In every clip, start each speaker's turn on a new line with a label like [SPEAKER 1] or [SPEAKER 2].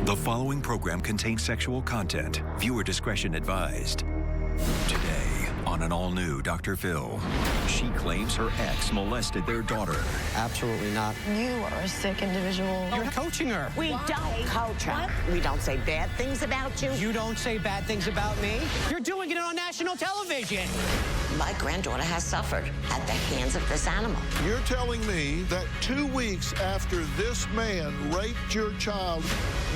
[SPEAKER 1] The following program contains sexual content. Viewer discretion advised. Today, on an all-new Dr. Phil, she claims her ex molested their daughter.
[SPEAKER 2] Absolutely not.
[SPEAKER 3] You are a sick individual.
[SPEAKER 2] You're coaching her.
[SPEAKER 4] We don't coach her. We don't say bad things about you.
[SPEAKER 2] You don't say bad things about me. You're doing it on national television.
[SPEAKER 4] My granddaughter has suffered at the hands of this animal.
[SPEAKER 5] You're telling me that 2 weeks after this man raped your child,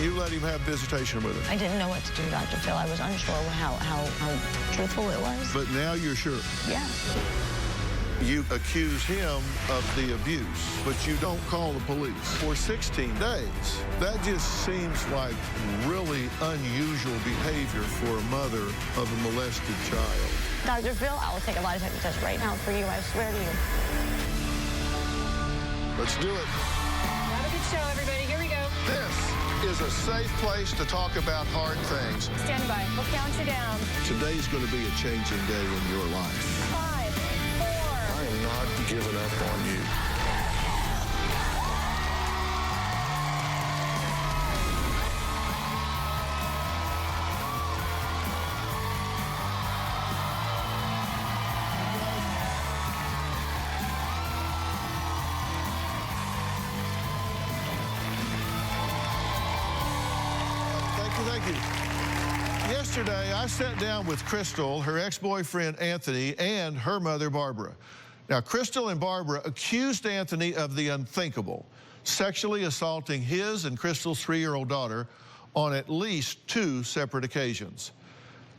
[SPEAKER 5] you let him have visitation with her?
[SPEAKER 3] I didn't know what to do, Dr. Phil. I was unsure how truthful it was.
[SPEAKER 5] But now you're sure?
[SPEAKER 3] Yeah.
[SPEAKER 5] You accuse him of the abuse, but you don't call the police for 16 days. That just seems like really unusual behavior for a mother of a molested child.
[SPEAKER 3] Dr. Phil, I will take a lie detector test right now for you. I swear to you.
[SPEAKER 5] Let's do it.
[SPEAKER 6] Have a good show, everybody. Here we go.
[SPEAKER 5] This is a safe place to talk about hard things.
[SPEAKER 6] Stand by. We'll count you down.
[SPEAKER 5] Today's going to be a changing day in your life.
[SPEAKER 6] 5, 4.
[SPEAKER 5] I am not giving up on you. Thank you. Yesterday, I sat down with Crystal, her ex-boyfriend Anthony, and her mother Barbara. Now, Crystal and Barbara accused Anthony of the unthinkable, sexually assaulting his and Crystal's 3-year-old daughter on at least 2 separate occasions.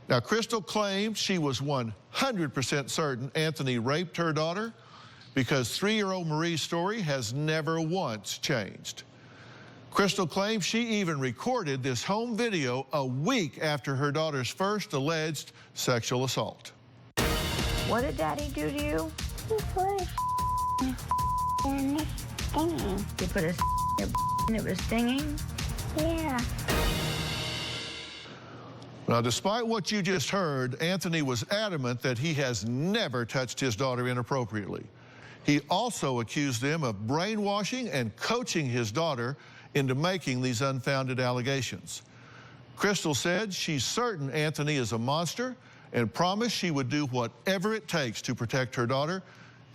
[SPEAKER 5] Now, Crystal claimed she was 100% certain Anthony raped her daughter because 3-year-old Marie's story has never once changed. Crystal claims she even recorded this home video a week after her daughter's first alleged sexual assault.
[SPEAKER 7] What did Daddy do to you?
[SPEAKER 8] He put a in the stinging.
[SPEAKER 7] You put a and it was stinging?
[SPEAKER 8] Yeah.
[SPEAKER 5] Now, despite what you just heard, Anthony was adamant that he has never touched his daughter inappropriately. He also accused them of brainwashing and coaching his daughter into making these unfounded allegations. Crystal said she's certain Anthony is a monster and promised she would do whatever it takes to protect her daughter,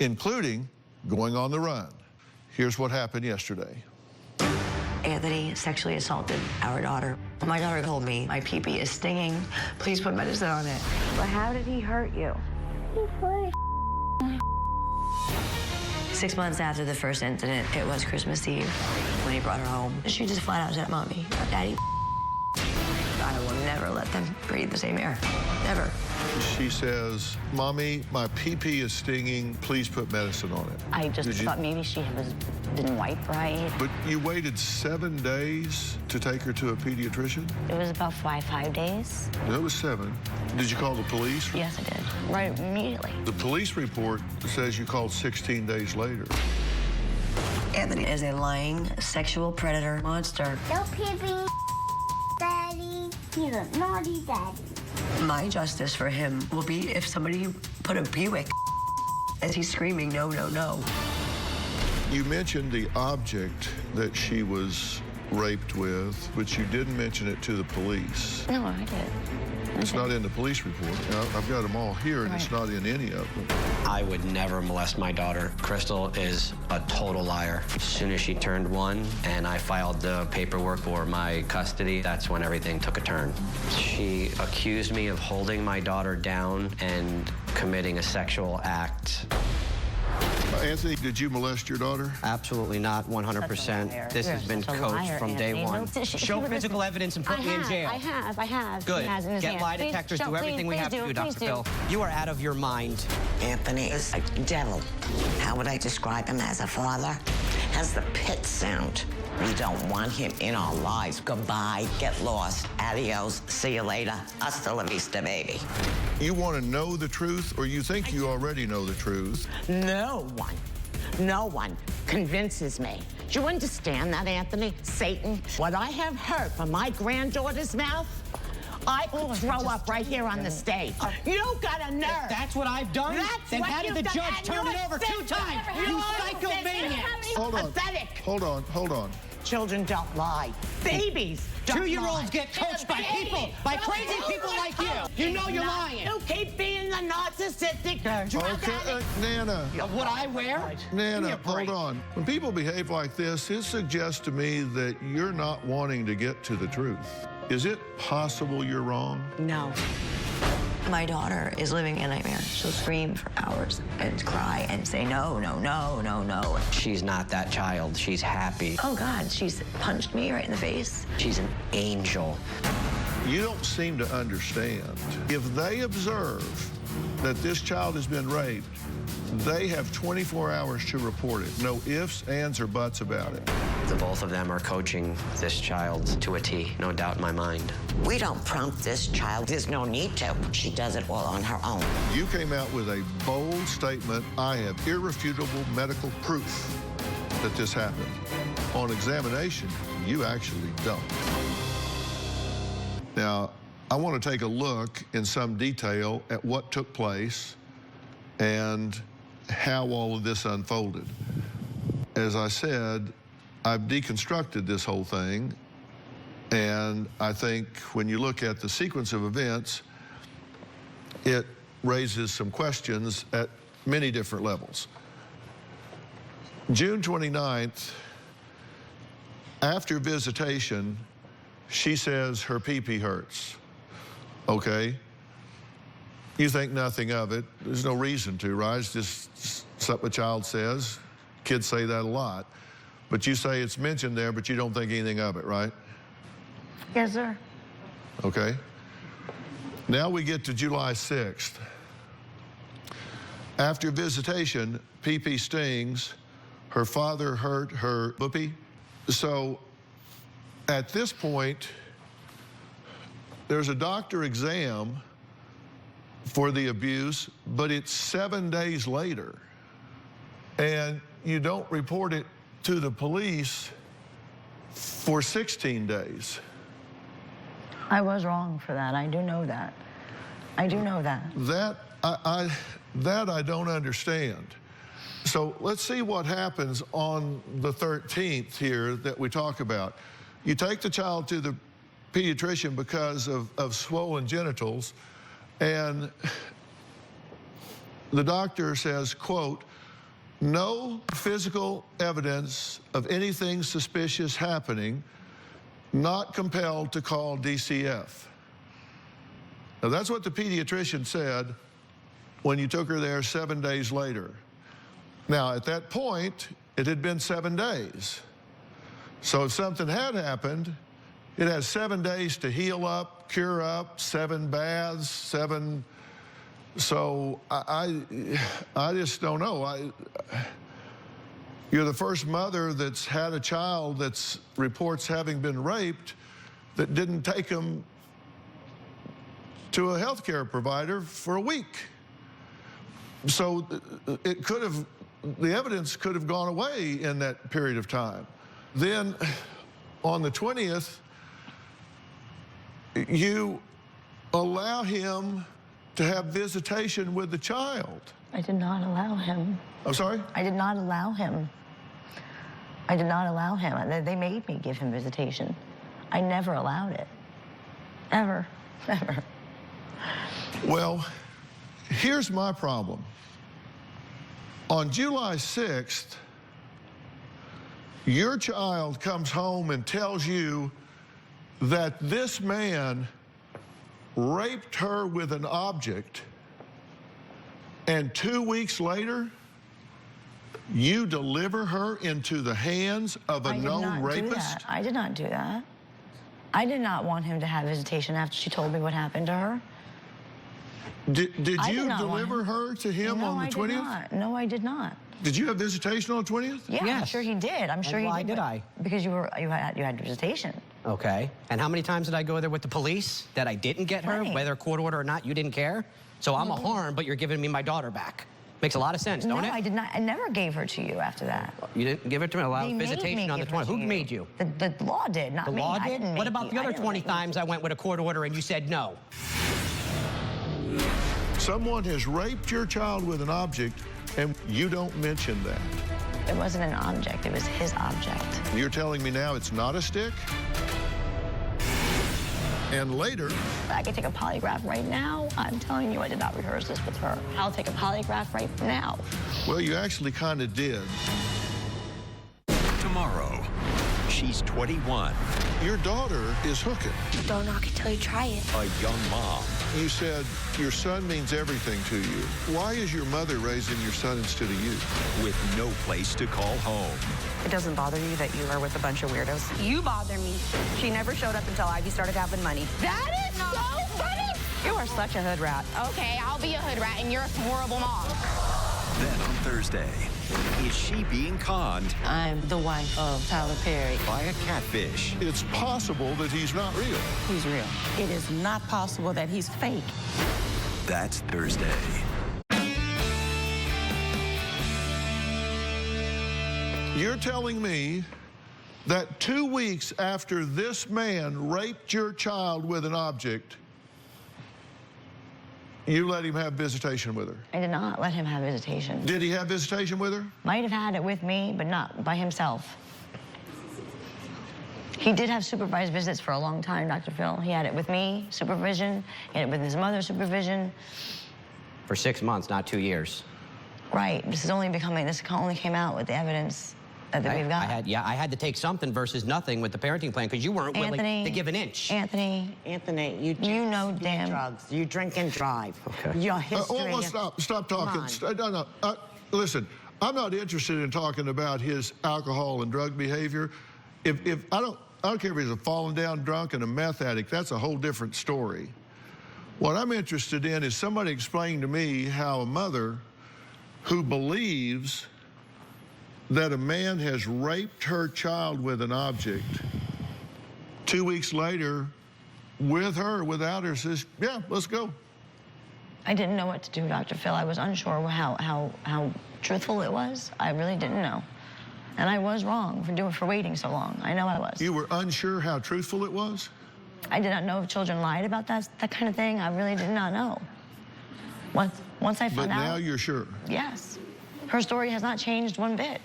[SPEAKER 5] including going on the run. Here's what happened yesterday.
[SPEAKER 9] Anthony sexually assaulted our daughter. My daughter told me, my pee-pee is stinging. Please put medicine on it.
[SPEAKER 7] But how did he hurt you?
[SPEAKER 8] He put a
[SPEAKER 9] 6 months after the first incident, it was Christmas Eve when he brought her home. She just flat out said, Mommy, Daddy, I will never let them breathe the same air. Never.
[SPEAKER 5] She says, Mommy, my pee-pee is stinging. Please put medicine on it.
[SPEAKER 3] I just thought maybe she didn't wipe right.
[SPEAKER 5] But you waited 7 days to take her to a pediatrician?
[SPEAKER 3] It was about 5 days.
[SPEAKER 5] No, it was 7. Did you call the police?
[SPEAKER 3] Yes, I did. Right immediately.
[SPEAKER 5] The police report says you called 16 days later.
[SPEAKER 9] Anthony is a lying sexual predator monster.
[SPEAKER 8] no pee-pee, Daddy. He's a naughty daddy.
[SPEAKER 9] My justice for him will be if somebody put a Buick as he's screaming, no, no, no.
[SPEAKER 5] You mentioned the object that she was raped with, but you didn't mention it to the police.
[SPEAKER 3] No, I did.
[SPEAKER 5] It's not in the police report. Now, I've got them all here, and it's not in any of them.
[SPEAKER 2] I would never molest my daughter. Crystal is a total liar. As soon as she turned 1 and I filed the paperwork for my custody, that's when everything took a turn. She accused me of holding my daughter down and committing a sexual act.
[SPEAKER 5] Anthony, did you molest your daughter?
[SPEAKER 2] Absolutely not, 100%. This has been coached from day one.
[SPEAKER 3] Show
[SPEAKER 2] physical evidence and put me in jail.
[SPEAKER 3] I have.
[SPEAKER 2] Good.
[SPEAKER 3] He has in his
[SPEAKER 2] Get
[SPEAKER 3] hand.
[SPEAKER 2] lie detectors, do everything we have to do, Dr. Phil. You are out of your mind.
[SPEAKER 4] Anthony is a devil. How would I describe him? As a father? Has the pit sound. We don't want him in our lives. Goodbye, get lost, adios, see you later, hasta la vista, baby.
[SPEAKER 5] You want to know the truth, or you think you already know the truth?
[SPEAKER 4] No one convinces me. Do you understand that, Anthony? Satan, what I have heard from my granddaughter's mouth, I could throw up right here on the stage. You got a nerve.
[SPEAKER 2] If that's what I've done, then how did the judge turn it over 2 times? You psychomaniacs.
[SPEAKER 5] Hold on.
[SPEAKER 4] Pathetic.
[SPEAKER 5] Hold on.
[SPEAKER 4] children don't lie. Babies don't lie.
[SPEAKER 10] 2-year-olds get coached by people, by crazy people like you. You know you're lying.
[SPEAKER 4] You keep being the narcissistic drug
[SPEAKER 5] Okay,
[SPEAKER 4] addict.
[SPEAKER 5] Nana.
[SPEAKER 10] Of what I wear?
[SPEAKER 5] Nana, hold on. When people behave like this, it suggests to me that you're not wanting to get to the truth. Is it possible you're wrong?
[SPEAKER 3] No.
[SPEAKER 9] My daughter is living a nightmare. She'll scream for hours and cry and say no, no, no, no, no.
[SPEAKER 2] She's not that child. She's happy.
[SPEAKER 9] Oh, God, she's punched me right in the face.
[SPEAKER 2] She's an angel.
[SPEAKER 5] You don't seem to understand. If they observe that this child has been raped, they have 24 hours to report it. No ifs, ands, or buts about it.
[SPEAKER 2] The both of them are coaching this child to a T, no doubt in my mind.
[SPEAKER 4] We don't prompt this child. There's no need to. She does it all on her own.
[SPEAKER 5] You came out with a bold statement. I have irrefutable medical proof that this happened. On examination, you actually don't. Now, I want to take a look in some detail at what took place and how all of this unfolded. As I said, I've deconstructed this whole thing, and I think when you look at the sequence of events, it raises some questions at many different levels. June 29th, after visitation, she says her pee-pee hurts. Okay? You think nothing of it. There's no reason to, right? It's just something a child says. Kids say that a lot. But you say it's mentioned there, but you don't think anything of it, right?
[SPEAKER 7] Yes, sir.
[SPEAKER 5] Okay. Now we get to July 6th. After visitation, pee-pee stings. Her father hurt her boopy. So at this point, there's a doctor exam for the abuse, but it's 7 days later. And you don't report it to the police for 16 days.
[SPEAKER 7] I was wrong for that. I do know that. I do know that.
[SPEAKER 5] That I don't understand. So let's see what happens on the 13th here that we talk about. You take the child to the pediatrician because of swollen genitals, and the doctor says, quote, no physical evidence of anything suspicious happening, not compelled to call DCF. Now that's what the pediatrician said when you took her there 7 days later. Now at that point, it had been 7 days. So if something had happened, it has 7 days to heal up, cure up, 7 baths, 7. So I just don't know. You're the first mother that's had a child that's reports having been raped that didn't take them to a healthcare provider for a week. So it could have, the evidence could have gone away in that period of time. Then on the 20th, you allow him to have visitation with the child.
[SPEAKER 7] I did not allow him.
[SPEAKER 5] I'm sorry?
[SPEAKER 7] I did not allow him. I did not allow him. They made me give him visitation. I never allowed it. Ever. Ever.
[SPEAKER 5] Well, here's my problem. On July 6th, your child comes home and tells you that this man raped her with an object, and 2 weeks later, you deliver her into the hands of a known rapist?
[SPEAKER 7] I did not do that. I did not want him to have visitation after she told me what happened to her.
[SPEAKER 5] Did you deliver her to him on the 20th?
[SPEAKER 7] No, I did not. No, I did not.
[SPEAKER 5] Did you have visitation on the 20th?
[SPEAKER 7] Yeah,
[SPEAKER 10] Yes.
[SPEAKER 7] I'm sure he did. I'm sure he did.
[SPEAKER 10] Why did I?
[SPEAKER 7] Because you had visitation.
[SPEAKER 10] Okay. And how many times did I go there with the police that I didn't get her,
[SPEAKER 7] Right.
[SPEAKER 10] whether court order or not? You didn't care? So I'm a harm, but you're giving me my daughter back. Makes a lot of sense, don't
[SPEAKER 7] No,
[SPEAKER 10] it?
[SPEAKER 7] I did not. I never gave her to you after that.
[SPEAKER 10] You didn't give it to me. Allow
[SPEAKER 7] They made
[SPEAKER 10] visitation
[SPEAKER 7] me
[SPEAKER 10] on the
[SPEAKER 7] give her
[SPEAKER 10] 20th.
[SPEAKER 7] to
[SPEAKER 10] Who
[SPEAKER 7] you.
[SPEAKER 10] made you?
[SPEAKER 7] The law did, not
[SPEAKER 10] The
[SPEAKER 7] me.
[SPEAKER 10] law
[SPEAKER 7] I
[SPEAKER 10] did?
[SPEAKER 7] didn't
[SPEAKER 10] What
[SPEAKER 7] make
[SPEAKER 10] about
[SPEAKER 7] you.
[SPEAKER 10] the
[SPEAKER 7] I
[SPEAKER 10] other
[SPEAKER 7] didn't
[SPEAKER 10] 20
[SPEAKER 7] make you.
[SPEAKER 10] times I went with a court order and you said no?
[SPEAKER 5] Someone has raped your child with an object, and you don't mention that.
[SPEAKER 7] It wasn't an object, it was his object.
[SPEAKER 5] You're telling me now it's not a stick? And later,
[SPEAKER 7] I could take a polygraph right now. I'm telling you, I did not rehearse this with her. I'll take a polygraph right now.
[SPEAKER 5] well, you actually kind of did.
[SPEAKER 1] Tomorrow, she's 21,
[SPEAKER 5] Your daughter is hooking.
[SPEAKER 8] Don't knock it till you try it.
[SPEAKER 1] a young mom,
[SPEAKER 5] You said your son means everything to you. Why is your mother raising your son instead of you?
[SPEAKER 1] with no place to call home.
[SPEAKER 11] It doesn't bother you that you are with a bunch of weirdos?
[SPEAKER 8] You bother me.
[SPEAKER 11] She never showed up until Ivy started having money.
[SPEAKER 8] That is so funny.
[SPEAKER 11] You are such a hood rat.
[SPEAKER 8] Okay, I'll be a hood rat and you're a horrible mom.
[SPEAKER 1] Then on Thursday, is she being conned
[SPEAKER 9] I'm the wife of Tyler Perry.
[SPEAKER 1] by a catfish?
[SPEAKER 5] It's possible that he's not real.
[SPEAKER 11] He's real.
[SPEAKER 12] It is not possible that he's fake.
[SPEAKER 1] That's Thursday.
[SPEAKER 5] You're telling me that 2 weeks after this man raped your child with an object, you let him have visitation with her?
[SPEAKER 7] I did not let him have visitation.
[SPEAKER 5] Did he have visitation with her?
[SPEAKER 7] Might have had it with me, but not by himself. He did have supervised visits for a long time, Dr. Phil. He had it with me, supervision. He had it with his mother, supervision.
[SPEAKER 2] For 6 months, not 2 years.
[SPEAKER 7] Right. This only came out with the evidence that we've got.
[SPEAKER 2] I had to take something versus nothing with the parenting plan because you weren't willing to give an inch.
[SPEAKER 7] Anthony,
[SPEAKER 4] Anthony,
[SPEAKER 7] you know damn.
[SPEAKER 4] drugs. You drink and drive.
[SPEAKER 2] Okay.
[SPEAKER 4] Your history.
[SPEAKER 5] Stop talking. No. Listen, I'm not interested in talking about his alcohol and drug behavior. If I don't care if he's a fallen down drunk and a meth addict. That's a whole different story. What I'm interested in is somebody explaining to me how a mother who believes that a man has raped her child with an object, 2 weeks later, with her, without her, says, yeah, let's go.
[SPEAKER 7] I didn't know what to do, Dr. Phil. I was unsure how truthful it was. I really didn't know. And I was wrong for waiting so long. I know I was.
[SPEAKER 5] You were unsure how truthful it was?
[SPEAKER 7] I did not know if children lied about that kind of thing. I really did not know. Once I found out.
[SPEAKER 5] But now you're sure?
[SPEAKER 7] Yes. Her story has not changed one bit.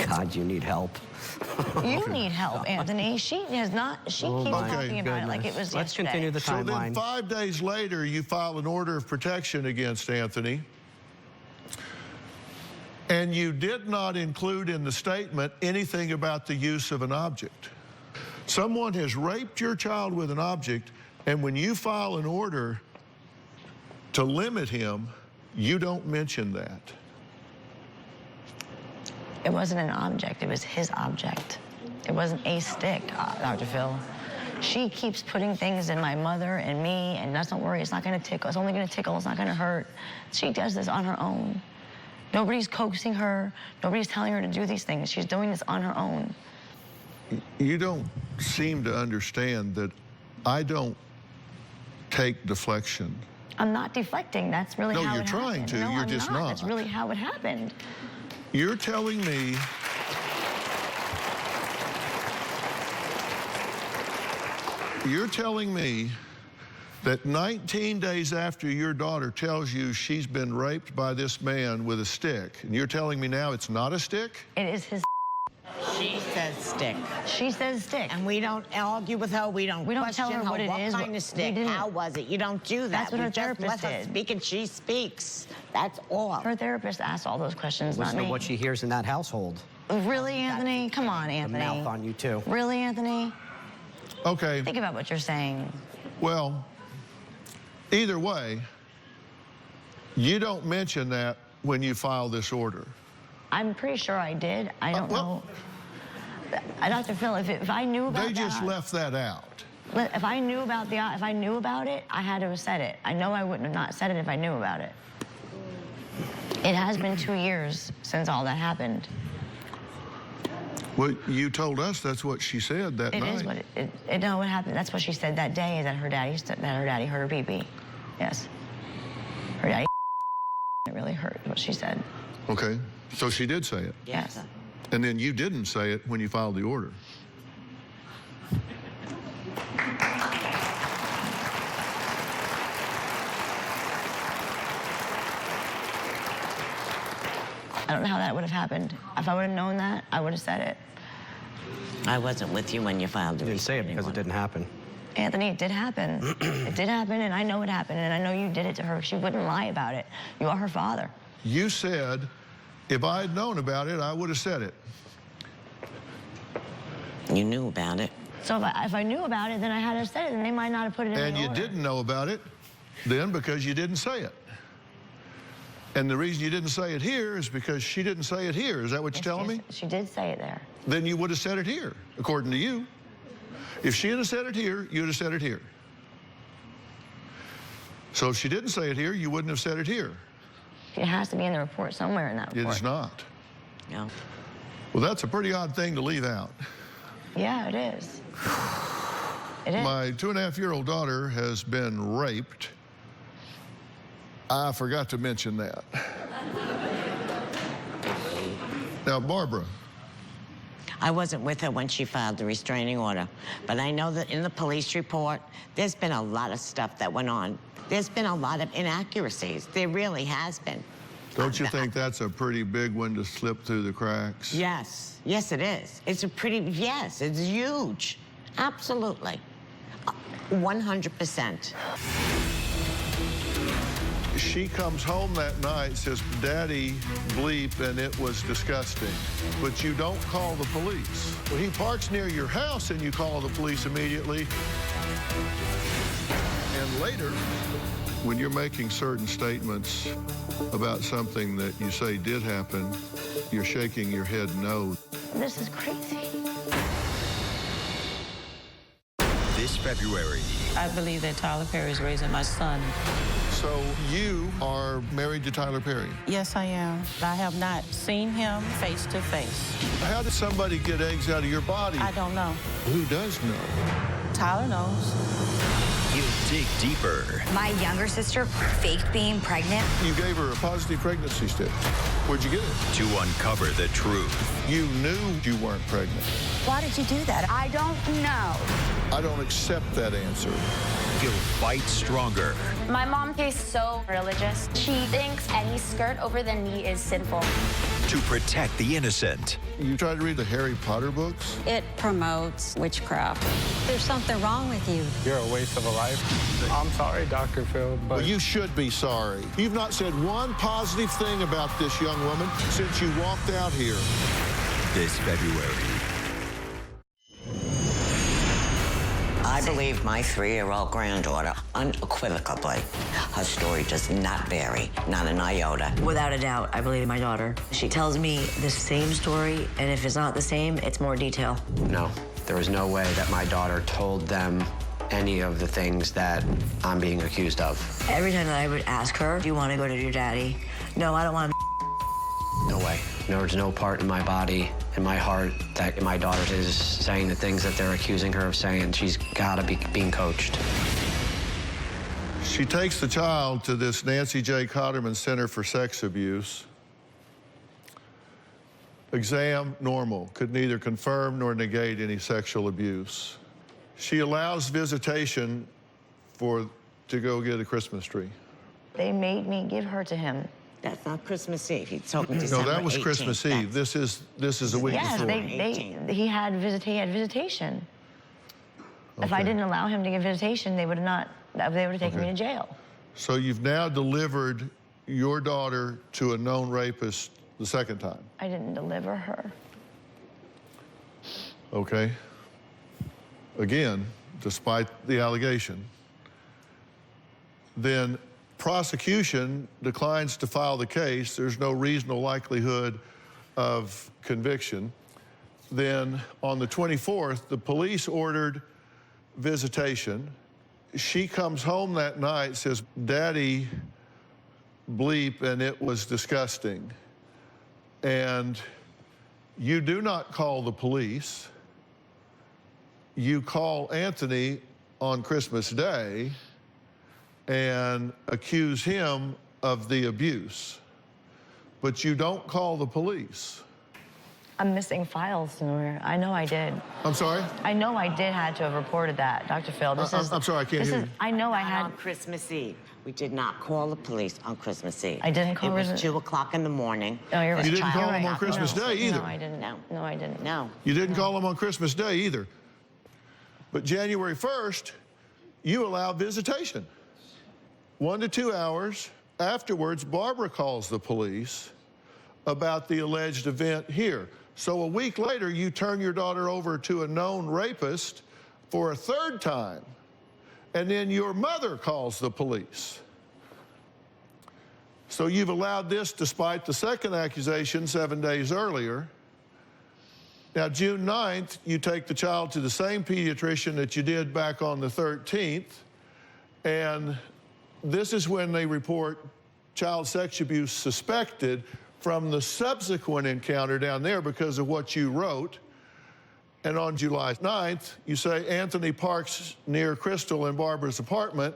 [SPEAKER 2] God, you need help.
[SPEAKER 7] You need help, Anthony. She has not. She keeps talking about it like it was
[SPEAKER 2] Let's
[SPEAKER 7] yesterday.
[SPEAKER 2] continue the
[SPEAKER 5] So
[SPEAKER 2] timeline.
[SPEAKER 5] then 5 days later, you file an order of protection against Anthony. And you did not include in the statement anything about the use of an object. Someone has raped your child with an object, and when you file an order to limit him, you don't mention that.
[SPEAKER 7] It wasn't an object. It was his object. It wasn't a stick, Dr. Phil. She keeps putting things in my mother and me, and let's not worry, it's not going to tickle. It's only going to tickle. It's not going to hurt. She does this on her own. Nobody's coaxing her. Nobody's telling her to do these things. She's doing this on her own.
[SPEAKER 5] You don't seem to understand that I don't take deflection.
[SPEAKER 7] I'm not deflecting. That's really
[SPEAKER 5] No,
[SPEAKER 7] how
[SPEAKER 5] you're
[SPEAKER 7] it
[SPEAKER 5] trying
[SPEAKER 7] happened.
[SPEAKER 5] to.
[SPEAKER 7] No,
[SPEAKER 5] You're
[SPEAKER 7] I'm
[SPEAKER 5] just
[SPEAKER 7] not.
[SPEAKER 5] not.
[SPEAKER 7] That's really how it happened.
[SPEAKER 5] You're telling me that 19 days after your daughter tells you she's been raped by this man with a stick, and you're telling me now it's not a stick?
[SPEAKER 7] It is his.
[SPEAKER 4] She says stick.
[SPEAKER 7] She says stick.
[SPEAKER 4] And we don't argue with her. We don't
[SPEAKER 7] tell her what it is.
[SPEAKER 4] What kind of stick? How was it? You don't do that.
[SPEAKER 7] That's what her
[SPEAKER 4] just
[SPEAKER 7] therapist
[SPEAKER 4] let her
[SPEAKER 7] did.
[SPEAKER 4] speak and she speaks. That's all.
[SPEAKER 7] Her therapist asked all those questions,
[SPEAKER 2] Listen
[SPEAKER 7] not
[SPEAKER 2] to
[SPEAKER 7] me.
[SPEAKER 2] what she hears in that household.
[SPEAKER 7] Really, Anthony? Come on,
[SPEAKER 2] The
[SPEAKER 7] Anthony.
[SPEAKER 2] mouth on you, too.
[SPEAKER 7] Really, Anthony?
[SPEAKER 5] Okay,
[SPEAKER 7] Think about what you're saying.
[SPEAKER 5] well, either way, you don't mention that when you file this order.
[SPEAKER 7] I'm pretty sure I did. I don't know. Dr. Phil, if I knew about
[SPEAKER 5] They just
[SPEAKER 7] that,
[SPEAKER 5] left that out.
[SPEAKER 7] if I knew about it, I had to have said it. I know I wouldn't have not said it if I knew about it. It has been 2 years since all that happened.
[SPEAKER 5] Well, you told us that's what she said that
[SPEAKER 7] It
[SPEAKER 5] night.
[SPEAKER 7] is what no, what happened. That's what she said that day. Is that her daddy heard her pee-pee. Yes, her daddy. It really hurt what she said.
[SPEAKER 5] Okay, so she did say it.
[SPEAKER 7] Yes.
[SPEAKER 5] And then you didn't say it when you filed the order.
[SPEAKER 7] I don't know how that would have happened. If I would have known that, I would have said it.
[SPEAKER 4] I wasn't with you when you filed the
[SPEAKER 2] You didn't say it because it didn't happen.
[SPEAKER 7] Anthony, it did happen. It did happen, and I know it happened, and I know you did it to her. She wouldn't lie about it. You are her father.
[SPEAKER 5] You said, if I had known about it, I would have said it.
[SPEAKER 4] You knew about it.
[SPEAKER 7] So if I knew about it, then I had to have said it, and they might not have put it in
[SPEAKER 5] And
[SPEAKER 7] the
[SPEAKER 5] you
[SPEAKER 7] order.
[SPEAKER 5] didn't know about it then because you didn't say it. And the reason you didn't say it here is because she didn't say it here. Is that what you're telling me?
[SPEAKER 7] She did say it there.
[SPEAKER 5] Then you would have said it here, according to you. If she had said it here, you'd have said it here. So if she didn't say it here, you wouldn't have said it here.
[SPEAKER 7] It has to be in the report somewhere in that report.
[SPEAKER 5] It is not.
[SPEAKER 7] No.
[SPEAKER 5] Well, that's a pretty odd thing to leave out.
[SPEAKER 7] Yeah, it is. It is.
[SPEAKER 5] My 2.5-year-old daughter has been raped. I forgot to mention that. Now, Barbara.
[SPEAKER 4] I wasn't with her when she filed the restraining order, but I know that in the police report, there's been a lot of stuff that went on. There's been a lot of inaccuracies. There really has been.
[SPEAKER 5] Don't you think that's a pretty big one to slip through the cracks?
[SPEAKER 4] Yes. Yes, it is. It's a pretty, yes, it's huge. Absolutely. 100%.
[SPEAKER 5] She comes home that night, says, Daddy bleep, and it was disgusting. But you don't call the police. Well, he parks near your house and you call the police immediately. And later, when you're making certain statements about something that you say did happen, you're shaking your head no.
[SPEAKER 7] This is crazy.
[SPEAKER 1] This February.
[SPEAKER 12] I believe that Tyler Perry is raising my son.
[SPEAKER 5] So you are married to Tyler Perry?
[SPEAKER 12] Yes, I am. I have not seen him face to face.
[SPEAKER 5] How did somebody get eggs out of your body?
[SPEAKER 12] I don't know.
[SPEAKER 5] Who does know?
[SPEAKER 12] Tyler knows.
[SPEAKER 1] He'll dig deeper.
[SPEAKER 13] My younger sister faked being pregnant.
[SPEAKER 5] You gave her a positive pregnancy test. Where'd you get it?
[SPEAKER 1] To uncover the truth.
[SPEAKER 5] You knew you weren't pregnant.
[SPEAKER 13] Why did you do that? I don't know.
[SPEAKER 5] I don't accept that answer.
[SPEAKER 1] He'll fight stronger.
[SPEAKER 14] My mom is so religious. She thinks any skirt over the knee is sinful.
[SPEAKER 1] To protect the innocent.
[SPEAKER 5] You tried to read the Harry Potter books?
[SPEAKER 15] It promotes witchcraft. There's something wrong with you.
[SPEAKER 16] You're a waste of a life. I'm sorry, Dr. Phil, but...
[SPEAKER 5] Well, you should be sorry. You've not said one positive thing about this young woman since you walked out here.
[SPEAKER 1] This February.
[SPEAKER 4] I believe my 3-year-old granddaughter unequivocally. Her story does not vary, not an iota.
[SPEAKER 9] Without a doubt, I believe my daughter. She tells me the same story, and if it's not the same, it's more detail.
[SPEAKER 2] No, there was no way that my daughter told them any of the things that I'm being accused of.
[SPEAKER 9] Every time that I would ask her, do you want to go to your daddy? No, I don't want to.
[SPEAKER 2] No way. There's no part in my body, in my heart, that my daughter is saying the things that they're accusing her of saying. She's got to be being coached.
[SPEAKER 5] She takes the child to this Nancy J. Cotterman Center for Sex Abuse. Exam normal, could neither confirm nor negate any sexual abuse. She allows visitation to go get a Christmas tree.
[SPEAKER 7] They made me give her to him.
[SPEAKER 4] That's not Christmas Eve. He's talking
[SPEAKER 5] No, that was Christmas Eve. This is a week
[SPEAKER 7] Yes,
[SPEAKER 5] before.
[SPEAKER 7] he had visitation. Okay. If I didn't allow him to get visitation, they would have taken me to jail.
[SPEAKER 5] So you've now delivered your daughter to a known rapist the second time.
[SPEAKER 7] I didn't deliver her.
[SPEAKER 5] Okay. Again, despite the allegation, then prosecution declines to file the case. There's no reasonable likelihood of conviction. Then on the 24th, the police ordered visitation. She comes home that night, says, Daddy bleep, and it was disgusting. And you do not call the police. You call Anthony on Christmas Day and accuse him of the abuse, but you don't call the police.
[SPEAKER 7] I'm missing files somewhere. I know I did.
[SPEAKER 5] I'm sorry?
[SPEAKER 7] I know I did had to have reported that, Dr. Phil.
[SPEAKER 5] I'm sorry, I can't hear you.
[SPEAKER 7] I know I had...
[SPEAKER 4] On Christmas Eve. We did not call the police on Christmas Eve.
[SPEAKER 7] I didn't call.
[SPEAKER 4] It was 2 o'clock in the morning.
[SPEAKER 7] Oh, you're right.
[SPEAKER 5] You didn't call
[SPEAKER 7] You're
[SPEAKER 5] them
[SPEAKER 7] right.
[SPEAKER 5] on Christmas Day either.
[SPEAKER 7] No, I didn't. No, I didn't.
[SPEAKER 4] No.
[SPEAKER 5] You didn't call them on Christmas Day either. But January 1st, you allowed visitation. 1 to 2 hours afterwards, Barbara calls the police about the alleged event here. So a week later, you turn your daughter over to a known rapist for a third time. And then your mother calls the police. So you've allowed this despite the second accusation 7 days earlier. Now, June 9th, you take the child to the same pediatrician that you did back on the 13th. And this is when they report child sex abuse suspected from the subsequent encounter down there because of what you wrote. And on July 9th, you say Anthony parks near Crystal and Barbara's apartment,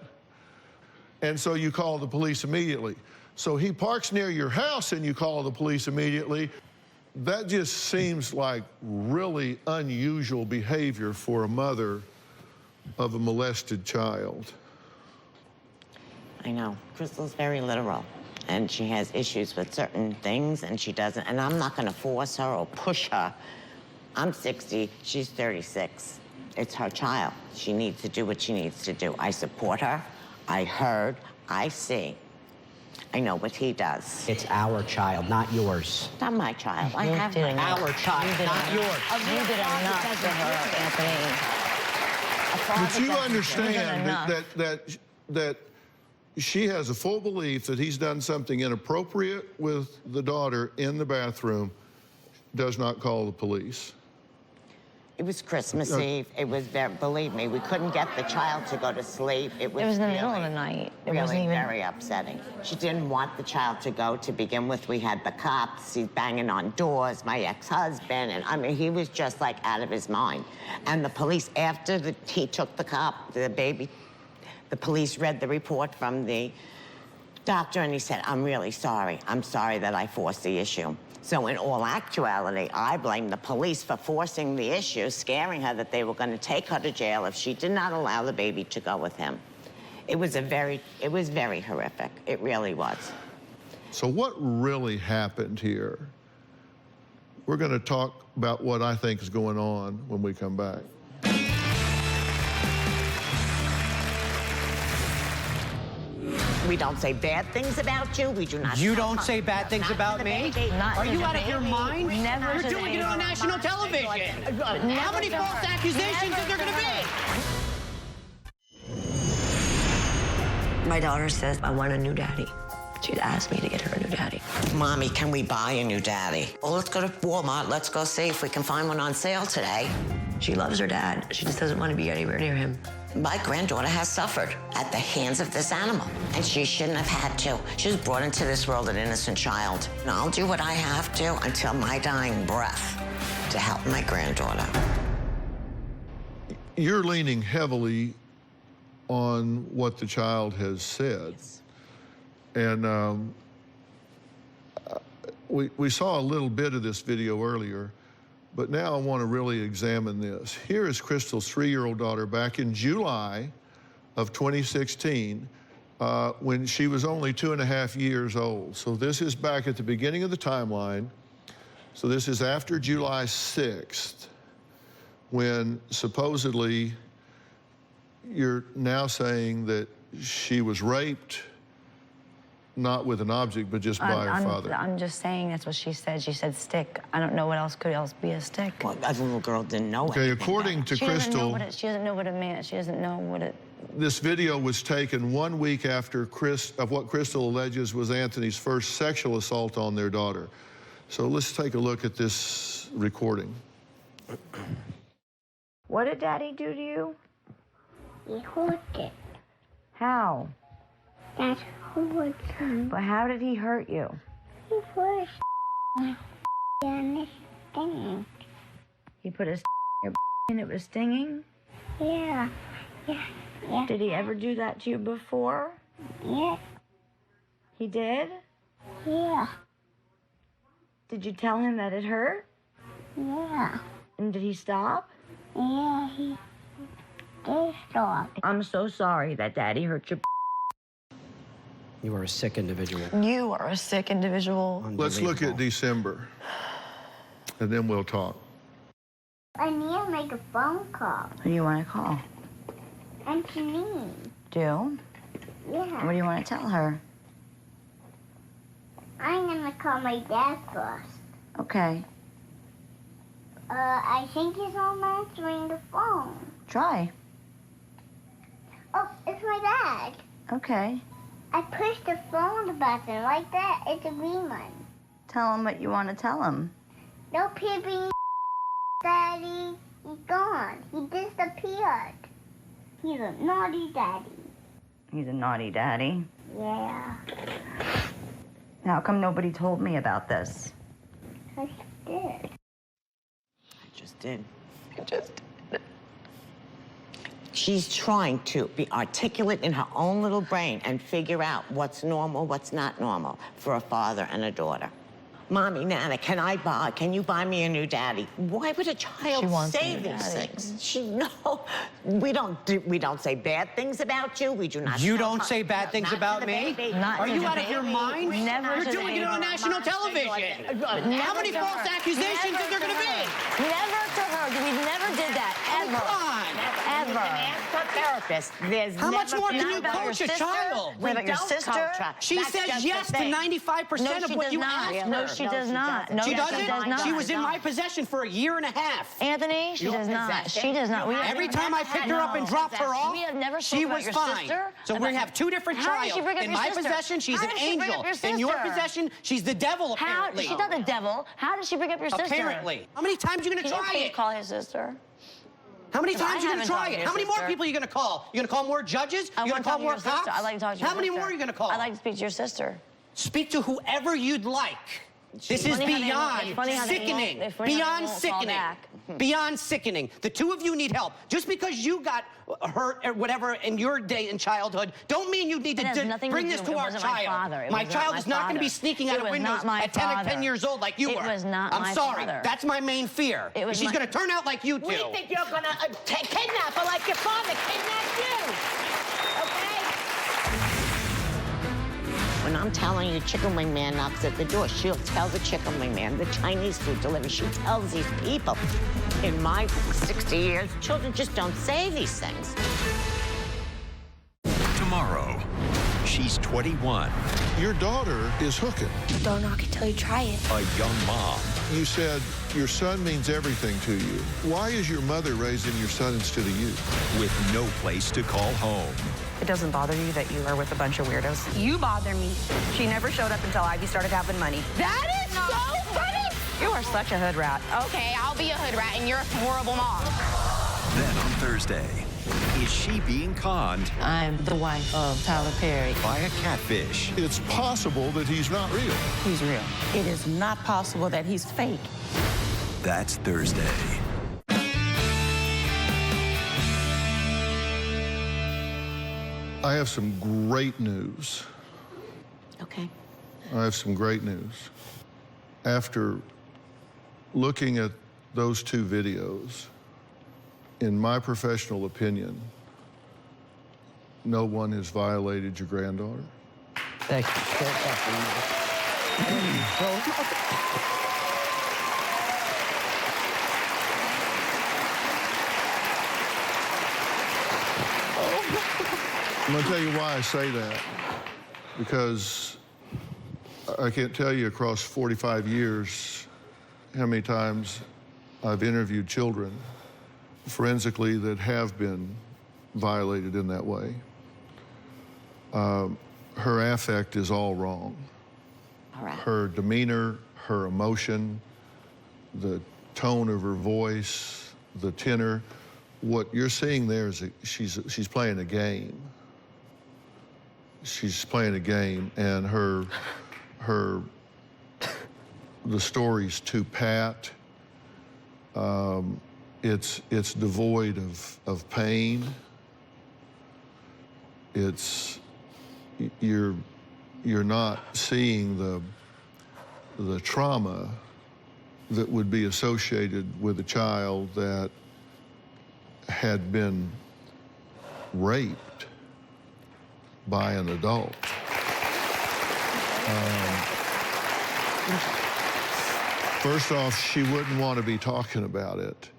[SPEAKER 5] and so you call the police immediately. So he parks near your house and you call the police immediately. That just seems like really unusual behavior for a mother of a molested child.
[SPEAKER 4] I know. Crystal's very literal, and she has issues with certain things, and she doesn't, and I'm not going to force her or push her. I'm 60, she's 36. It's her child. She needs to do what she needs to do. I support her. I heard. I see. I know what he does.
[SPEAKER 10] It's our child, not yours.
[SPEAKER 4] Not my child. I have
[SPEAKER 10] our child, not yours.
[SPEAKER 7] You did enough to her, Anthony.
[SPEAKER 5] But you understand that she has a full belief that he's done something inappropriate with the daughter in the bathroom, does not call the police.
[SPEAKER 4] It was Christmas Eve. It was very, believe me, we couldn't get the child to go to sleep. It was
[SPEAKER 7] in the
[SPEAKER 4] really,
[SPEAKER 7] middle of the night. It
[SPEAKER 4] really
[SPEAKER 7] wasn't even
[SPEAKER 4] very upsetting. She didn't want the child to go to begin with. We had the cops. He's banging on doors, my ex-husband, and I mean, he was just like out of his mind. And the police, after he took the baby, the police read the report from the doctor, and he said, I'm really sorry. I'm sorry that I forced the issue. So in all actuality, I blame the police for forcing the issue, scaring her that they were going to take her to jail if she did not allow the baby to go with him. It was very horrific. It really was.
[SPEAKER 5] So what really happened here? We're going to talk about what I think is going on when we come back.
[SPEAKER 4] We don't say bad things about you. We do not.
[SPEAKER 10] You don't say bad things about me? Are you out of your mind?
[SPEAKER 7] Never.
[SPEAKER 10] You're doing it on national television. How many false accusations is there going to be?
[SPEAKER 9] My daughter says, I want a new daddy. She'd asked me to get her a new daddy.
[SPEAKER 4] Mommy, can we buy a new daddy? Well, let's go to Walmart. Let's go see if we can find one on sale today.
[SPEAKER 9] She loves her dad. She just doesn't want to be anywhere near him.
[SPEAKER 4] My granddaughter has suffered at the hands of this animal, and she shouldn't have had to. She was brought into this world an innocent child. And I'll do what I have to until my dying breath to help my granddaughter.
[SPEAKER 5] You're leaning heavily on what the child has said. And we saw a little bit of this video earlier, but now I want to really examine this. Here is Crystal's 3-year-old daughter back in July of 2016 when she was only 2.5 years old. So this is back at the beginning of the timeline. So this is after July 6th, when supposedly you're now saying that she was raped, not with an object, but just by her father.
[SPEAKER 7] I'm just saying that's what she said. She said stick. I don't know what else could be a stick.
[SPEAKER 4] Well, that little girl didn't know
[SPEAKER 5] Okay, according to Crystal,
[SPEAKER 7] she doesn't know what it meant. She doesn't know what it...
[SPEAKER 5] This video was taken 1 week after what Crystal alleges was Anthony's first sexual assault on their daughter. So let's take a look at this recording.
[SPEAKER 7] What did Daddy do to you?
[SPEAKER 8] He hurt it.
[SPEAKER 7] How?
[SPEAKER 8] That's hurt him.
[SPEAKER 7] But how did he hurt you?
[SPEAKER 8] He put his in his sting.
[SPEAKER 7] He put his in your and it was stinging?
[SPEAKER 8] Yeah.
[SPEAKER 7] Did he ever do that to you before?
[SPEAKER 8] Yeah.
[SPEAKER 7] He did?
[SPEAKER 8] Yeah.
[SPEAKER 7] Did you tell him that it hurt?
[SPEAKER 8] Yeah.
[SPEAKER 7] And did he stop?
[SPEAKER 8] Yeah, he did stop.
[SPEAKER 7] I'm so sorry that Daddy hurt your.
[SPEAKER 10] You are a sick individual.
[SPEAKER 7] You are a sick individual.
[SPEAKER 5] Let's look at December, and then we'll talk.
[SPEAKER 8] I need to make a phone call.
[SPEAKER 7] Who do you want to call?
[SPEAKER 8] And Janine.
[SPEAKER 7] Do?
[SPEAKER 8] Yeah.
[SPEAKER 7] What do you want to tell her?
[SPEAKER 8] I'm gonna call my dad first.
[SPEAKER 7] Okay.
[SPEAKER 8] I think he's home answering the phone.
[SPEAKER 7] Try.
[SPEAKER 8] Oh, it's my dad.
[SPEAKER 7] Okay.
[SPEAKER 8] I pushed the phone button like that. It's a green one.
[SPEAKER 7] Tell him what you want to tell him.
[SPEAKER 8] No peeping, Daddy. He's gone. He disappeared. He's a naughty daddy.
[SPEAKER 7] He's a naughty daddy.
[SPEAKER 8] Yeah.
[SPEAKER 7] How come nobody told me about this?
[SPEAKER 8] I did.
[SPEAKER 4] I just did. She's trying to be articulate in her own little brain and figure out what's normal, what's not normal for a father and a daughter. Mommy, Nana, can you buy me a new daddy? Why would a child say these things? We don't say bad things about you. We do not.
[SPEAKER 10] You don't say bad things about me? Are you out of your mind?
[SPEAKER 7] Never.
[SPEAKER 10] You're doing it on national television. How many false accusations is there going to be?
[SPEAKER 7] Never to her. We never did that, ever.
[SPEAKER 10] Come on.
[SPEAKER 7] Ever.
[SPEAKER 4] Ask a therapist. There's
[SPEAKER 10] How much more can
[SPEAKER 7] Not
[SPEAKER 10] you
[SPEAKER 7] about
[SPEAKER 10] coach
[SPEAKER 7] your
[SPEAKER 10] a
[SPEAKER 7] sister.
[SPEAKER 10] child?
[SPEAKER 7] What about your sister?
[SPEAKER 10] She says yes to 95% of what you ask her.
[SPEAKER 7] No, she does not. No,
[SPEAKER 10] She doesn't?
[SPEAKER 7] She does not.
[SPEAKER 10] She was in my possession for a year and a half.
[SPEAKER 7] Anthony, she does not. She does not.
[SPEAKER 10] Every time I picked her up and dropped her off,
[SPEAKER 7] We have never
[SPEAKER 10] she
[SPEAKER 7] spoken
[SPEAKER 10] was
[SPEAKER 7] about your
[SPEAKER 10] fine.
[SPEAKER 7] sister.
[SPEAKER 10] So we have two different
[SPEAKER 7] How did
[SPEAKER 10] trials.
[SPEAKER 7] she bring up
[SPEAKER 10] In
[SPEAKER 7] your
[SPEAKER 10] my
[SPEAKER 7] sister?
[SPEAKER 10] possession, she's
[SPEAKER 7] How
[SPEAKER 10] an
[SPEAKER 7] did she bring
[SPEAKER 10] angel.
[SPEAKER 7] up your
[SPEAKER 10] In your
[SPEAKER 7] sister?
[SPEAKER 10] possession, she's the devil, apparently.
[SPEAKER 7] She's not the devil. How did she bring up your sister?
[SPEAKER 10] Apparently. How many times are you going to
[SPEAKER 7] Can you
[SPEAKER 10] try
[SPEAKER 7] please
[SPEAKER 10] it?
[SPEAKER 7] call his sister?
[SPEAKER 10] How many times are you going
[SPEAKER 7] haven't
[SPEAKER 10] to try
[SPEAKER 7] talked to
[SPEAKER 10] it?
[SPEAKER 7] your
[SPEAKER 10] How many more
[SPEAKER 7] sister.
[SPEAKER 10] people are you going to call? You're going to call more judges?
[SPEAKER 7] I
[SPEAKER 10] You're
[SPEAKER 7] want
[SPEAKER 10] going
[SPEAKER 7] to
[SPEAKER 10] to call
[SPEAKER 7] talk to
[SPEAKER 10] more
[SPEAKER 7] your sister.
[SPEAKER 10] cops?
[SPEAKER 7] I'd like to talk to your
[SPEAKER 10] How many
[SPEAKER 7] sister.
[SPEAKER 10] more are you going to call?
[SPEAKER 7] I'd like to speak to your sister.
[SPEAKER 10] Speak to whoever you'd like. This is beyond sickening. Beyond sickening. Beyond sickening. The two of you need help. Just because you got hurt or whatever in your day in childhood, don't mean you need to bring this to our child. My child is not going to be sneaking out of windows at 10 or 10 years old like you were.
[SPEAKER 7] It was not
[SPEAKER 10] I'm
[SPEAKER 7] my
[SPEAKER 10] sorry.
[SPEAKER 7] father.
[SPEAKER 10] That's my main fear. She's going to turn out like you two.
[SPEAKER 4] We think you're going to kidnap her like your father kidnapped you. Okay? When I'm telling you, chicken wing man knocks at the door, she'll tell the chicken wing man, the Chinese food delivery, she tells these people. In my 60 years, children just don't say these things.
[SPEAKER 1] Tomorrow, she's 21.
[SPEAKER 5] Your daughter is hooking.
[SPEAKER 8] Don't knock it till you try it.
[SPEAKER 1] A young mom.
[SPEAKER 5] You said your son means everything to you. Why is your mother raising your son instead of you?
[SPEAKER 1] With no place to call home.
[SPEAKER 11] It doesn't bother you that you are with a bunch of weirdos? You bother me. She never showed up until Ivy started having money.
[SPEAKER 14] That is so funny.
[SPEAKER 11] You are such a hood rat.
[SPEAKER 14] Okay, I'll be a hood rat and you're a horrible mom.
[SPEAKER 1] Then on Thursday, is she being conned
[SPEAKER 12] I'm the wife of Tyler Perry.
[SPEAKER 1] by a catfish?
[SPEAKER 5] It's possible that he's not real.
[SPEAKER 12] He's real. It is not possible that he's fake.
[SPEAKER 1] That's Thursday.
[SPEAKER 5] I have some great news.
[SPEAKER 4] Okay.
[SPEAKER 5] I have some great news. After looking at those two videos, in my professional opinion, no one has violated your granddaughter.
[SPEAKER 10] Thank
[SPEAKER 5] I'm going to tell you why I say that. Because I can't tell you across 45 years how many times I've interviewed children forensically that have been violated in that way. Her affect is all wrong.
[SPEAKER 4] All right.
[SPEAKER 5] Her demeanor, her emotion, the tone of her voice, the tenor. What you're seeing there is she's playing a game. She's playing a game, and the story's too pat. It's devoid of pain. You're not seeing the trauma that would be associated with a child that had been raped by an adult. First off, she wouldn't want to be talking about it.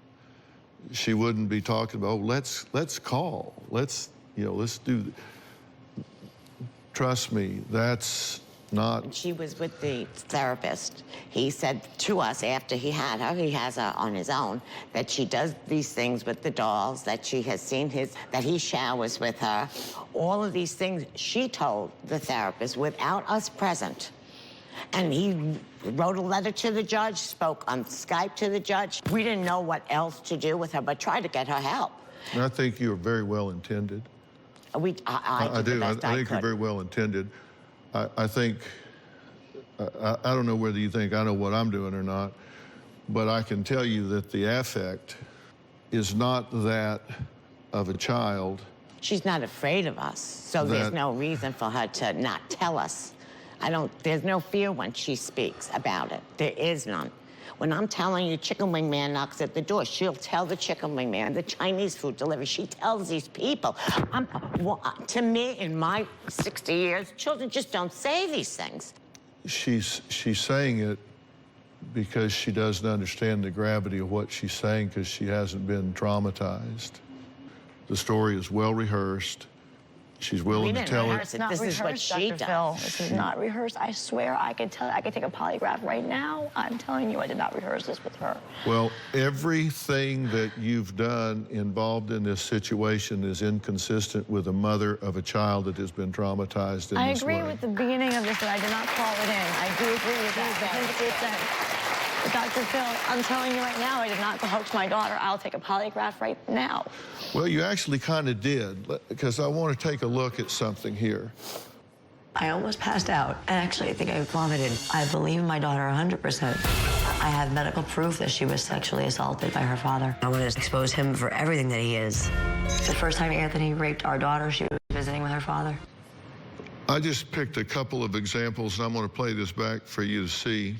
[SPEAKER 5] She wouldn't be talking about, oh, let's call. Let's do. Trust me, that's not.
[SPEAKER 4] She was with the therapist. He said to us after he had her, he has her on his own, that she does these things with the dolls, that she has seen that he showers with her. All of these things she told the therapist without us present. And he wrote a letter to the judge, spoke on Skype to the judge. We didn't know what else to do with her, but tried to get her help.
[SPEAKER 5] And I think you were very well intended.
[SPEAKER 4] I do.
[SPEAKER 5] I think you're very well intended. I think, I don't know whether you think I know what I'm doing or not, but I can tell you that the affect is not that of a child.
[SPEAKER 4] She's not afraid of us, so there's no reason for her to not tell us. There's no fear when she speaks about it. There is none. When I'm telling you chicken wing man knocks at the door, she'll tell the chicken wing man, the Chinese food delivery, she tells these people. To me, in my 60 years, children just don't say these things.
[SPEAKER 5] She's saying it because she doesn't understand the gravity of what she's saying because she hasn't been traumatized. The story is well rehearsed. She's willing to tell it.
[SPEAKER 7] This is what she does. This is not rehearsed. I swear I could take a polygraph right now. I'm telling you, I did not rehearse this with her.
[SPEAKER 5] Well, everything that you've done involved in this situation is inconsistent with a mother of a child that has been traumatized in this way.
[SPEAKER 7] I agree with the beginning of this, that I did not call it in. I do agree with that, 100%. But Dr. Phil, I'm telling you right now, I did not coax my daughter. I'll take a polygraph right now.
[SPEAKER 5] Well, you actually kind of did, because I want to take a look at something here.
[SPEAKER 9] I almost passed out. Actually, I think I vomited. I believe my daughter 100%. I have medical proof that she was sexually assaulted by her father. I want to expose him for everything that he is. The first time Anthony raped our daughter, she was visiting with her father.
[SPEAKER 5] I just picked a couple of examples, and I'm going to play this back for you to see.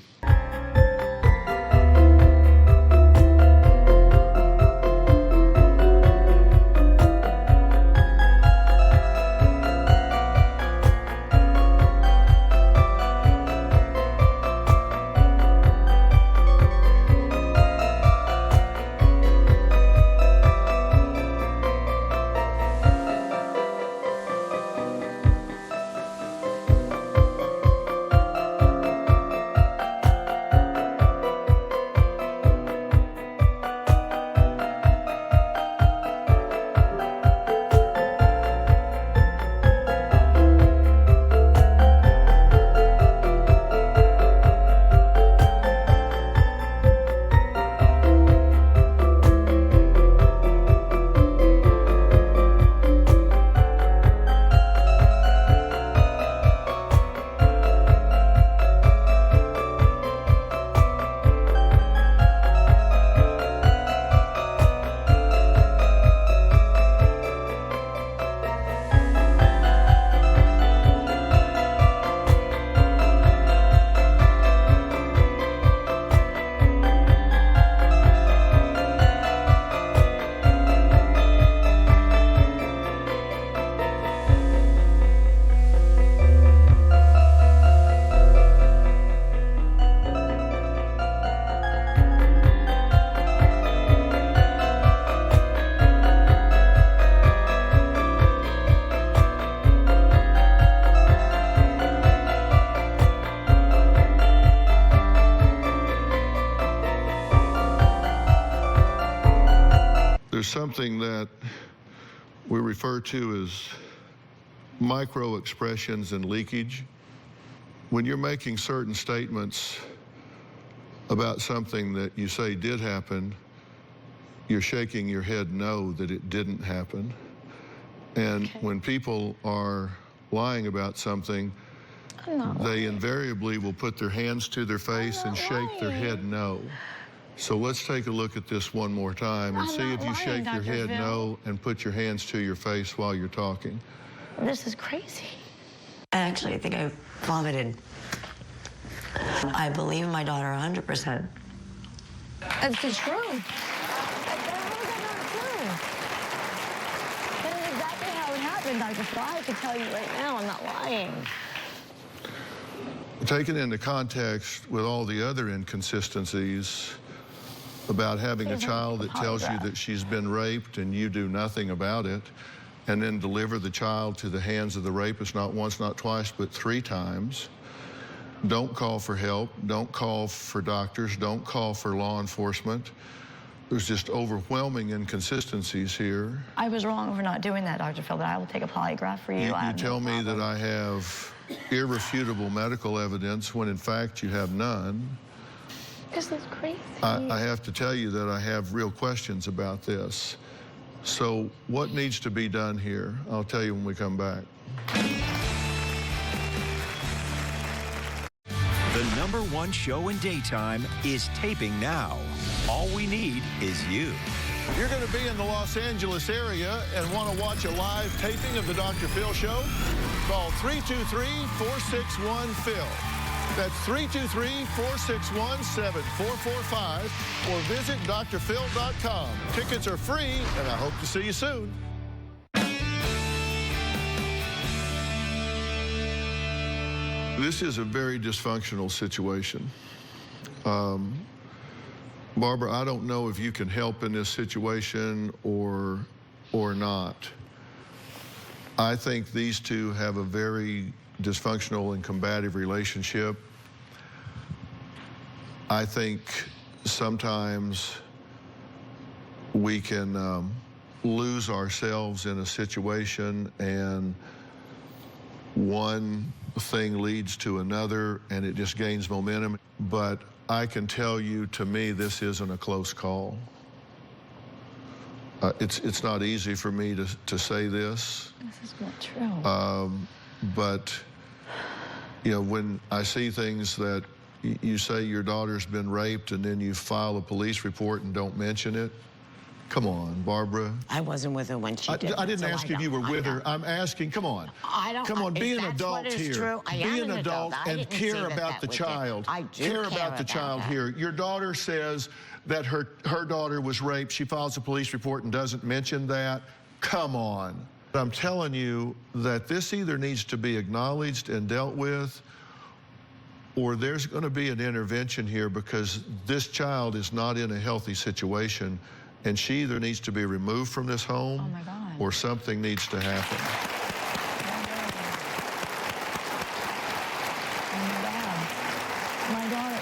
[SPEAKER 5] There's something that we refer to as micro expressions and leakage. When you're making certain statements about something that you say did happen, you're shaking your head no that it didn't happen. And when people are lying about something, they invariably will put their hands to their face and shake their head no. So let's take a look at this one more time and see if you shake your head no and put your hands to your face while you're talking.
[SPEAKER 7] This is crazy.
[SPEAKER 9] Actually, I think I vomited. I believe my daughter 100%.
[SPEAKER 7] That's the truth. That is exactly how it happened, Dr. Phil. I can tell you right now, I'm not lying.
[SPEAKER 5] taken into context with all the other inconsistencies about having a child that tells you that she's been raped and you do nothing about it, and then deliver the child to the hands of the rapist not once, not twice, but 3 times. Don't call for help. Don't call for doctors. Don't call for law enforcement. There's just overwhelming inconsistencies here.
[SPEAKER 7] I was wrong for not doing that, Dr. Phil, but I will take a polygraph for you.
[SPEAKER 5] You tell me that I have irrefutable medical evidence when in fact you have none.
[SPEAKER 7] This is crazy.
[SPEAKER 5] I have to tell you that I have real questions about this. So what needs to be done here? I'll tell you when we come back.
[SPEAKER 1] The #1 show in daytime is taping now. All we need is you.
[SPEAKER 5] If you're going to be in the Los Angeles area and want to watch a live taping of the Dr. Phil Show, call 323-461-PHIL. That's 323-461-7445 or visit drphil.com. Tickets are free, and I hope to see you soon. This is a very dysfunctional situation. Barbara, I don't know if you can help in this situation or not. I think these two have a very dysfunctional and combative relationship. I think sometimes we can lose ourselves in a situation and one thing leads to another and it just gains momentum. But I can tell you, to me, this isn't a close call. It's not easy for me to say this.
[SPEAKER 7] This is not true.
[SPEAKER 5] But, you know, when I see things that you say your daughter's been raped and then you file a police report and don't mention it, come on, Barbara.
[SPEAKER 4] I wasn't with her when she did it.
[SPEAKER 5] I didn't ask if you were with her. I'm asking, come on. Come on, be an adult here.
[SPEAKER 4] True,
[SPEAKER 5] be an adult and care about the child.
[SPEAKER 4] I do
[SPEAKER 5] care about the child here. Your daughter says that her daughter was raped. She files a police report and doesn't mention that. Come on. I'm telling you that this either needs to be acknowledged and dealt with, or there's going to be an intervention here because this child is not in a healthy situation. And she either needs to be removed from this home or something needs to happen.
[SPEAKER 7] My daughter,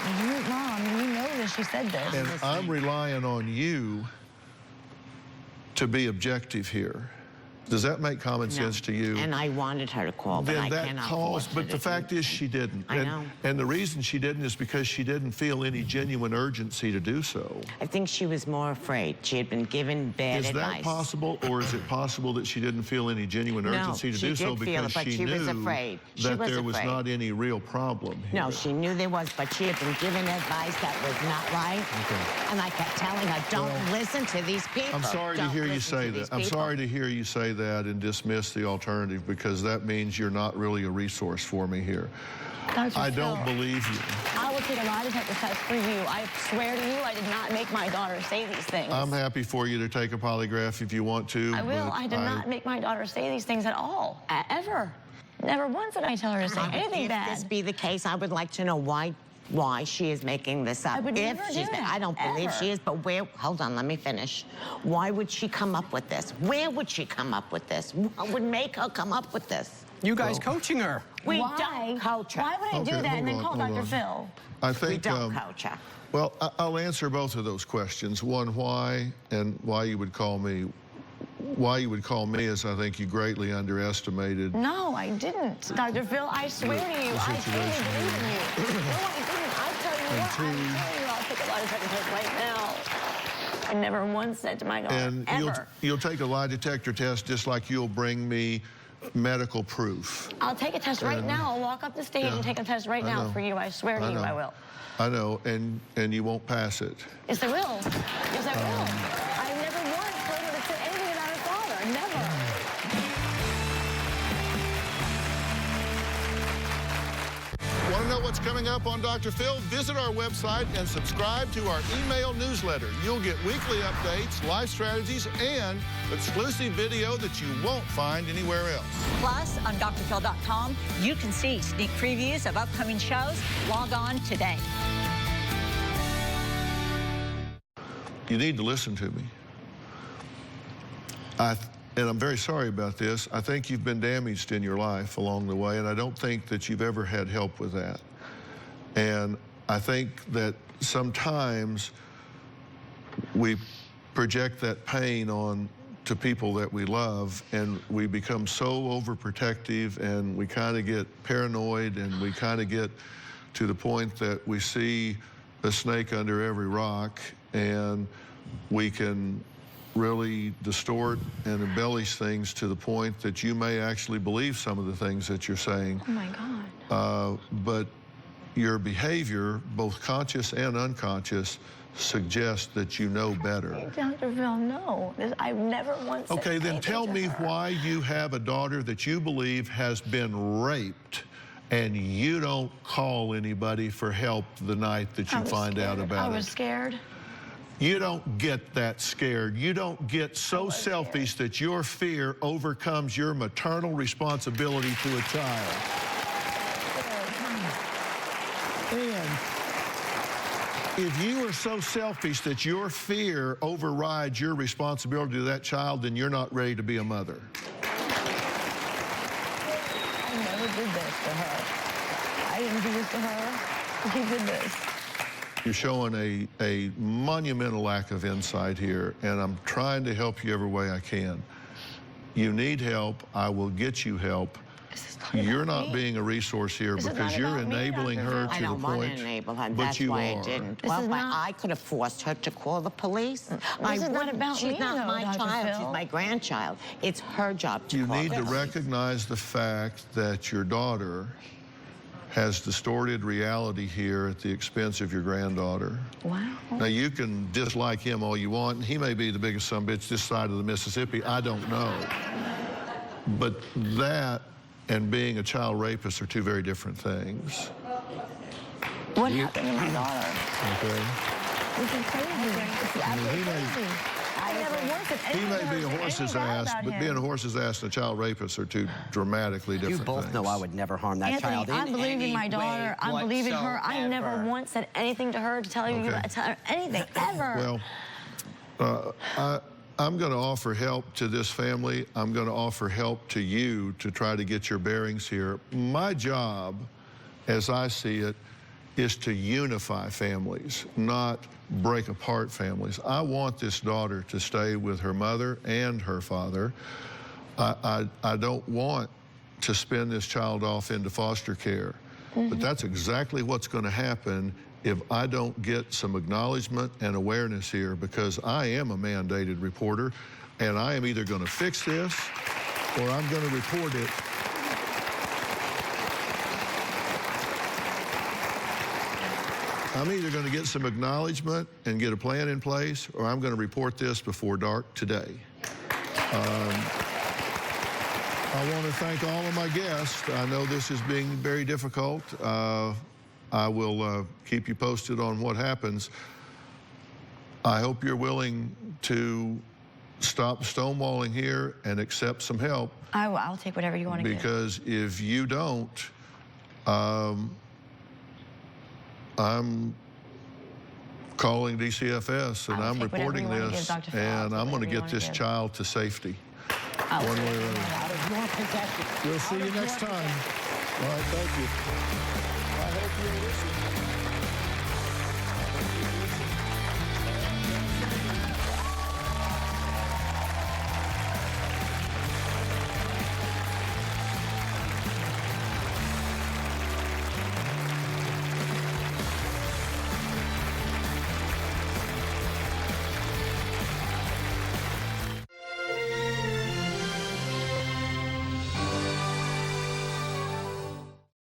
[SPEAKER 7] Mom, you know this, she said this.
[SPEAKER 5] And I'm relying on you to be objective here. Does that make common sense to you?
[SPEAKER 4] And I wanted her to call, but I cannot force her
[SPEAKER 5] But the fact is she didn't.
[SPEAKER 4] I know.
[SPEAKER 5] And the reason she didn't is because she didn't feel any genuine urgency to do so.
[SPEAKER 4] I think she was more afraid. She had been given bad advice.
[SPEAKER 5] Is that possible, or is it possible that she didn't feel any genuine urgency to do so because she knew that there was not any real problem here?
[SPEAKER 4] No, she knew there was, but she had been given advice that was not right.
[SPEAKER 5] Okay.
[SPEAKER 4] And I kept telling her, don't listen to these people.
[SPEAKER 5] I'm sorry to hear you say that. I'm sorry to hear you say that and dismiss the alternative, because that means you're not really a resource for me here. I don't believe you.
[SPEAKER 7] I will take a lie detector test for you. I swear to you, I did not make my daughter say these things.
[SPEAKER 5] I'm happy for you to take a polygraph if you want to.
[SPEAKER 7] I will. I did not make my daughter say these things at all, ever. Never once did I tell her to say anything bad.
[SPEAKER 4] If this be the case, I would like to know why she is making this up.
[SPEAKER 7] I would never do that,
[SPEAKER 4] I don't believe she is, but where, hold on, let me finish. Why would she come up with this? Where would she come up with this? What would make her come up with this?
[SPEAKER 10] You guys coaching her.
[SPEAKER 4] We don't coach her.
[SPEAKER 7] Why would I do that and then call Dr. Phil?
[SPEAKER 5] I think
[SPEAKER 4] we don't coach her.
[SPEAKER 5] Well, I'll answer both of those questions. One, why, and why you would call me. Why you would call me is I think you greatly underestimated.
[SPEAKER 7] No, I didn't. Dr. Phil, I swear to you, I totally believe in you. No, I didn't. I tell you what, I'm telling you, I'll take a lie detector test right now. I never once said to my daughter,
[SPEAKER 5] and you'll take a lie detector test just like you'll bring me medical proof.
[SPEAKER 7] I'll take a test right now. I'll walk up the stage and take a test right now for you. I swear to you, I will.
[SPEAKER 5] I know, and you won't pass it.
[SPEAKER 7] Yes, I will. Yes, I will. I never once told her to say anything about her father. Never.
[SPEAKER 5] Want to know what's what's coming up on Dr. Phil, visit our website and subscribe to our email newsletter. You'll get weekly updates, life strategies, and exclusive video that you won't find anywhere else.
[SPEAKER 17] Plus, on drphil.com, you can see sneak previews of upcoming shows. Log on today.
[SPEAKER 5] You need to listen to me. And I'm very sorry about this. I think you've been damaged in your life along the way, and I don't think that you've ever had help with that. And I think that sometimes we project that pain on to people that we love, and we become so overprotective, and we kind of get paranoid, and we kind of get to the point that we see a snake under every rock, and we can really distort and embellish things to the point that you may actually believe some of the things that you're saying.
[SPEAKER 7] Oh my God.
[SPEAKER 5] But your behavior, both conscious and unconscious, suggests that you know better.
[SPEAKER 7] Dr. Phil, no. I've never once said
[SPEAKER 5] Okay, then tell me
[SPEAKER 7] her.
[SPEAKER 5] why you have a daughter that you believe has been raped and you don't call anybody for help the night that you find out about it.
[SPEAKER 7] I was scared.
[SPEAKER 5] You don't get that scared. You don't get so selfish that your fear overcomes your maternal responsibility to a child. And if you are so selfish that your fear overrides your responsibility to that child, then you're not ready to be a mother.
[SPEAKER 7] I never did this to her. I didn't do this to her. He did this.
[SPEAKER 5] You're showing a monumental lack of insight here, and I'm trying to help you every way I can. You need help. I will get you help. You're not being a resource here because you're enabling her to the point.
[SPEAKER 4] I don't want to enable her. That's why I didn't. Well, I could have forced her to call the police.
[SPEAKER 7] This is not about me,
[SPEAKER 4] She's not my child. She's my grandchild. It's her job to call.
[SPEAKER 5] You need to recognize the fact that your daughter has distorted reality here at the expense of your granddaughter.
[SPEAKER 7] Wow.
[SPEAKER 5] Now, you can dislike him all you want, and he may be the biggest sumbitch this side of the Mississippi. I don't know. But that and being a child rapist are two very different things.
[SPEAKER 7] What happened to my daughter?
[SPEAKER 5] Okay.
[SPEAKER 7] This is crazy. This is absolutely crazy. I never once said
[SPEAKER 5] He
[SPEAKER 7] anything
[SPEAKER 5] may
[SPEAKER 7] to
[SPEAKER 5] be a
[SPEAKER 7] her,
[SPEAKER 5] horse's
[SPEAKER 7] anything bad
[SPEAKER 5] ass,
[SPEAKER 7] about
[SPEAKER 5] but
[SPEAKER 7] him.
[SPEAKER 5] being a horse's ass and a child rapist are two dramatically different
[SPEAKER 10] You both
[SPEAKER 5] things.
[SPEAKER 10] know I would never harm that
[SPEAKER 7] Anthony,
[SPEAKER 10] child in
[SPEAKER 7] I believe in my
[SPEAKER 10] any
[SPEAKER 7] daughter.
[SPEAKER 10] way
[SPEAKER 7] I believe in her. I never
[SPEAKER 10] whatsoever.
[SPEAKER 7] once said anything to her to tell you
[SPEAKER 5] Okay.
[SPEAKER 7] tell her anything ever.
[SPEAKER 5] Well, I'm going to offer help to this family. I'm going to offer help to you to try to get your bearings here. My job, as I see it, is to unify families, not break apart families. I want this daughter to stay with her mother and her father. I don't want to spin this child off into foster care. But that's exactly what's going to happen if I don't get some acknowledgement and awareness here, because I am a mandated reporter, and I am either going to fix this or I'm going to report it. I'm either going to get some acknowledgement and get a plan in place, or I'm going to report this before dark today. I want to thank all of my guests. I know this is being very difficult. I will keep you posted on what happens. I hope you're willing to stop stonewalling here and accept some help.
[SPEAKER 7] I'll take whatever you want to give.
[SPEAKER 5] Because if you don't, I'm calling DCFS and I'm reporting this, and I'm going to get this child to safety. One way or another.
[SPEAKER 4] Out of your possession.
[SPEAKER 5] We'll see you next time. All right, thank you. I hope you'll listen.